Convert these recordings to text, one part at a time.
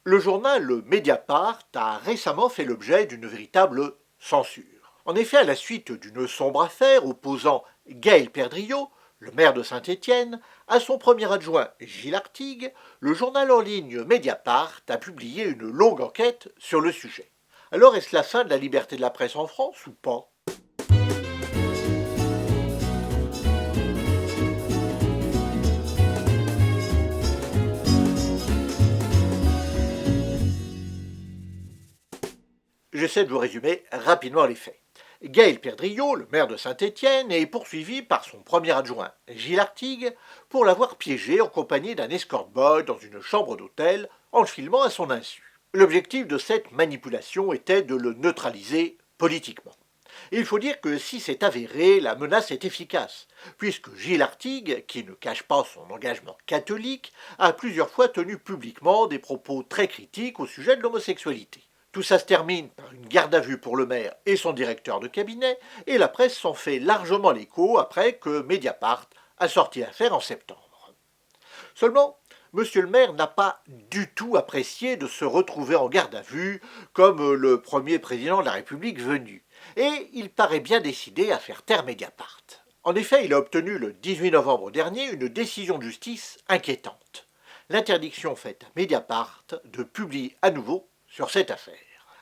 Le journal Mediapart a récemment fait l'objet d'une véritable censure. En effet, à la suite d'une sombre affaire opposant Gaël Perdriau, le maire de Saint-Étienne, à son premier adjoint Gilles Artigue, le journal en ligne Mediapart a publié une longue enquête sur le sujet. Alors est-ce la fin de la liberté de la presse en France ou pas? J'essaie de vous résumer rapidement les faits. Gaël Perdriau, le maire de Saint-Étienne, est poursuivi par son premier adjoint, Gilles Artigue, pour l'avoir piégé en compagnie d'un escort boy dans une chambre d'hôtel en le filmant à son insu. L'objectif de cette manipulation était de le neutraliser politiquement. Et il faut dire que si c'est avéré, la menace est efficace, puisque Gilles Artigue, qui ne cache pas son engagement catholique, a plusieurs fois tenu publiquement des propos très critiques au sujet de l'homosexualité. Tout ça se termine par une garde à vue pour le maire et son directeur de cabinet, et la presse s'en fait largement l'écho après que Mediapart a sorti l'affaire en septembre. Seulement, Monsieur le maire n'a pas du tout apprécié de se retrouver en garde à vue comme le premier président de la République venu, et il paraît bien décidé à faire taire Mediapart. En effet, il a obtenu le 18 novembre dernier une décision de justice inquiétante. L'interdiction faite à Mediapart de publier à nouveau sur cette affaire.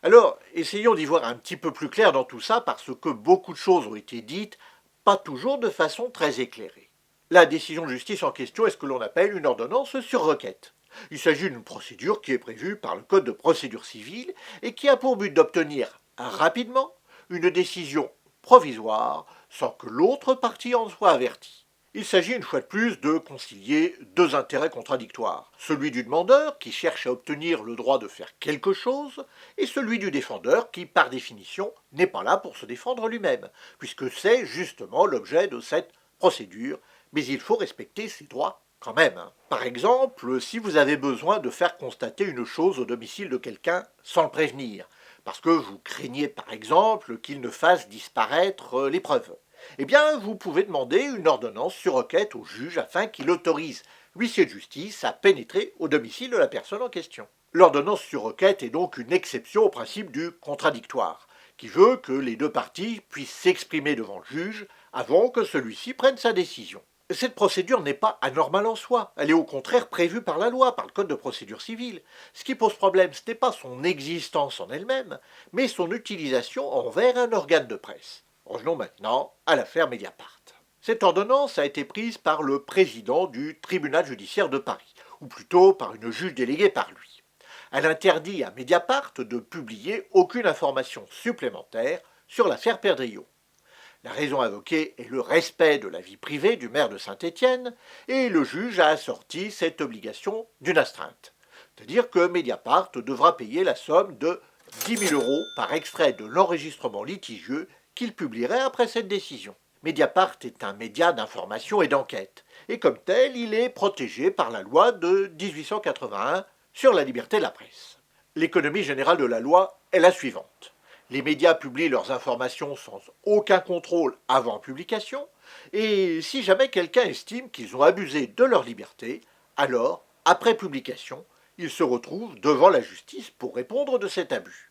Alors, essayons d'y voir un petit peu plus clair dans tout ça parce que beaucoup de choses ont été dites, pas toujours de façon très éclairée. La décision de justice en question est ce que l'on appelle une ordonnance sur requête. Il s'agit d'une procédure qui est prévue par le Code de procédure civile et qui a pour but d'obtenir rapidement une décision provisoire sans que l'autre partie en soit avertie. Il s'agit une fois de plus de concilier deux intérêts contradictoires, celui du demandeur qui cherche à obtenir le droit de faire quelque chose et celui du défendeur qui par définition n'est pas là pour se défendre lui-même, puisque c'est justement l'objet de cette procédure, mais il faut respecter ses droits quand même. Par exemple, si vous avez besoin de faire constater une chose au domicile de quelqu'un sans le prévenir, parce que vous craignez par exemple qu'il ne fasse disparaître les preuves, eh bien, vous pouvez demander une ordonnance sur requête au juge afin qu'il autorise l'huissier de justice à pénétrer au domicile de la personne en question. L'ordonnance sur requête est donc une exception au principe du contradictoire, qui veut que les deux parties puissent s'exprimer devant le juge avant que celui-ci prenne sa décision. Cette procédure n'est pas anormale en soi, elle est au contraire prévue par la loi, par le Code de procédure civile. Ce qui pose problème, ce n'est pas son existence en elle-même, mais son utilisation envers un organe de presse. Revenons maintenant à l'affaire Mediapart. Cette ordonnance a été prise par le président du tribunal judiciaire de Paris, ou plutôt par une juge déléguée par lui. Elle interdit à Mediapart de publier aucune information supplémentaire sur l'affaire Perdriau. La raison invoquée est le respect de la vie privée du maire de Saint-Étienne, et le juge a assorti cette obligation d'une astreinte. C'est-à-dire que Mediapart devra payer la somme de 10 000 € par extrait de l'enregistrement litigieux qu'il publierait après cette décision. Mediapart est un média d'information et d'enquête, et comme tel, il est protégé par la loi de 1881 sur la liberté de la presse. L'économie générale de la loi est la suivante. Les médias publient leurs informations sans aucun contrôle avant publication, et si jamais quelqu'un estime qu'ils ont abusé de leur liberté, alors, après publication, ils se retrouvent devant la justice pour répondre de cet abus.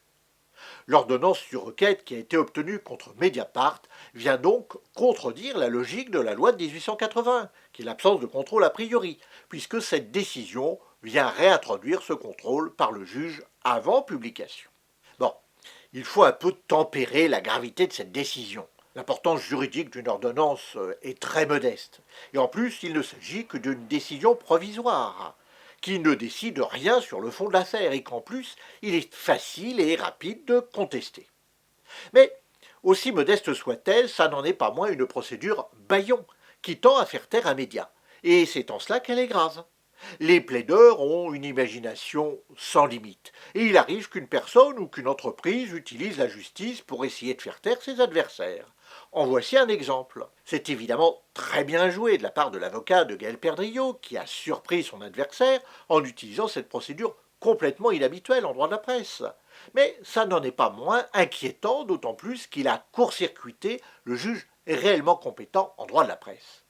L'ordonnance sur requête qui a été obtenue contre Mediapart vient donc contredire la logique de la loi de 1881, qui est l'absence de contrôle a priori, puisque cette décision vient réintroduire ce contrôle par le juge avant publication. Bon, il faut un peu tempérer la gravité de cette décision. L'importance juridique d'une ordonnance est très modeste, et en plus il ne s'agit que d'une décision provisoire, qui ne décide rien sur le fond de l'affaire et qu'en plus, il est facile et rapide de contester. Mais, aussi modeste soit-elle, ça n'en est pas moins une procédure bâillon, qui tend à faire taire un média. Et c'est en cela qu'elle est grave. Les plaideurs ont une imagination sans limite, et il arrive qu'une personne ou qu'une entreprise utilise la justice pour essayer de faire taire ses adversaires. En voici un exemple. C'est évidemment très bien joué de la part de l'avocat de Gaël Perdriau, qui a surpris son adversaire en utilisant cette procédure complètement inhabituelle en droit de la presse. Mais ça n'en est pas moins inquiétant, d'autant plus qu'il a court-circuité le juge réellement compétent en droit de la presse.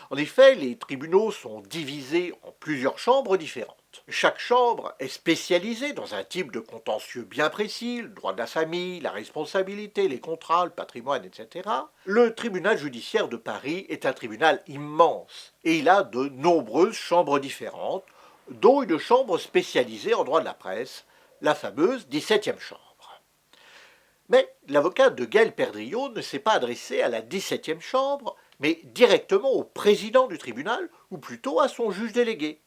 En effet, les tribunaux sont divisés en plusieurs chambres différentes. Chaque chambre est spécialisée dans un type de contentieux bien précis, le droit de la famille, la responsabilité, les contrats, le patrimoine, etc. Le tribunal judiciaire de Paris est un tribunal immense et il a de nombreuses chambres différentes, dont une chambre spécialisée en droit de la presse, la fameuse 17e chambre. Mais l'avocat de Gaël Perdriau ne s'est pas adressé à la 17e chambre, mais directement au président du tribunal, ou plutôt à son juge délégué.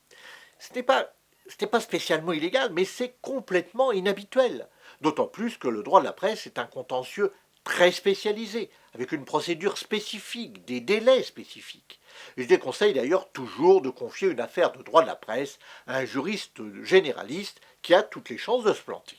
Ce n'était pas spécialement illégal, mais c'est complètement inhabituel. D'autant plus que le droit de la presse est un contentieux très spécialisé, avec une procédure spécifique, des délais spécifiques. Et je déconseille d'ailleurs toujours de confier une affaire de droit de la presse à un juriste généraliste qui a toutes les chances de se planter.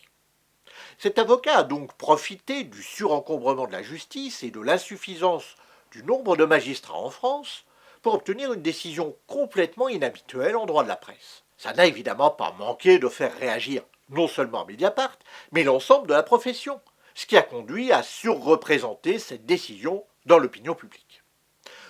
Cet avocat a donc profité du surencombrement de la justice et de l'insuffisance du nombre de magistrats en France pour obtenir une décision complètement inhabituelle en droit de la presse. Ça n'a évidemment pas manqué de faire réagir non seulement Mediapart, mais l'ensemble de la profession, ce qui a conduit à surreprésenter cette décision dans l'opinion publique.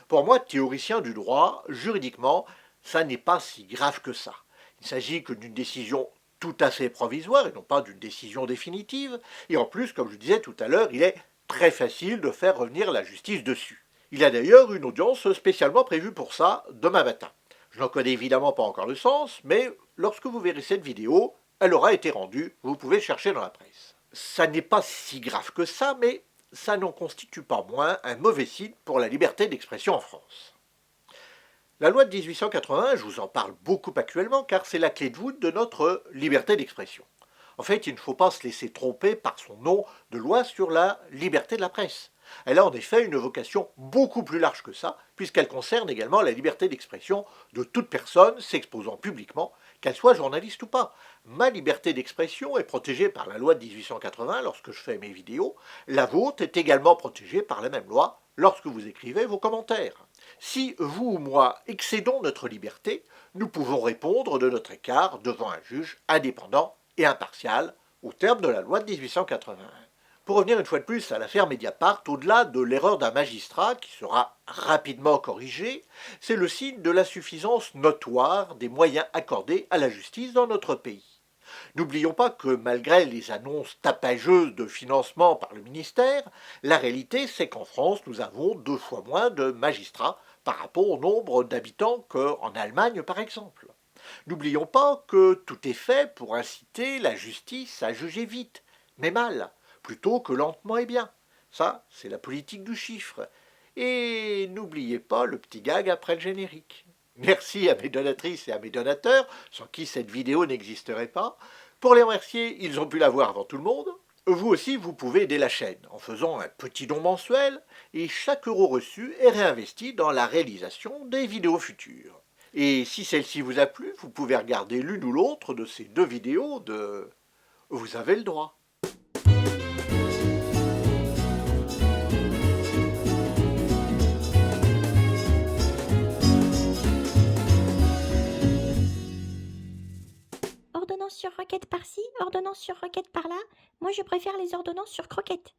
Pour moi, théoricien du droit, juridiquement, ça n'est pas si grave que ça. Il s'agit que d'une décision tout à fait provisoire et non pas d'une décision définitive. Et en plus, comme je disais tout à l'heure, il est très facile de faire revenir la justice dessus. Il y a d'ailleurs une audience spécialement prévue pour ça demain matin. Je n'en connais évidemment pas encore le sens, mais lorsque vous verrez cette vidéo, elle aura été rendue, vous pouvez chercher dans la presse. Ça n'est pas si grave que ça, mais ça n'en constitue pas moins un mauvais signe pour la liberté d'expression en France. La loi de 1881, je vous en parle beaucoup actuellement car c'est la clé de voûte de notre liberté d'expression. En fait, il ne faut pas se laisser tromper par son nom de loi sur la liberté de la presse. Elle a en effet une vocation beaucoup plus large que ça, puisqu'elle concerne également la liberté d'expression de toute personne s'exposant publiquement, qu'elle soit journaliste ou pas. Ma liberté d'expression est protégée par la loi de 1880 lorsque je fais mes vidéos. La vôtre est également protégée par la même loi lorsque vous écrivez vos commentaires. Si vous ou moi excédons notre liberté, nous pouvons répondre de notre écart devant un juge indépendant et impartial au terme de la loi de 1881. Pour revenir une fois de plus à l'affaire Mediapart, au-delà de l'erreur d'un magistrat qui sera rapidement corrigée, c'est le signe de l'insuffisance notoire des moyens accordés à la justice dans notre pays. N'oublions pas que malgré les annonces tapageuses de financement par le ministère, la réalité c'est qu'en France nous avons 2 fois moins de magistrats par rapport au nombre d'habitants qu'en Allemagne par exemple. N'oublions pas que tout est fait pour inciter la justice à juger vite, mais mal, plutôt que lentement et bien. Ça, c'est la politique du chiffre. Et n'oubliez pas le petit gag après le générique. Merci à mes donatrices et à mes donateurs, sans qui cette vidéo n'existerait pas. Pour les remercier, ils ont pu la voir avant tout le monde. Vous aussi, vous pouvez aider la chaîne en faisant un petit don mensuel et chaque euro reçu est réinvesti dans la réalisation des vidéos futures. Et si celle-ci vous a plu, vous pouvez regarder l'une ou l'autre de ces 2 vidéos de Vous avez le droit. Ordonnance sur requête par-ci, ordonnance sur requête par-là. Moi, je préfère les ordonnances sur croquette.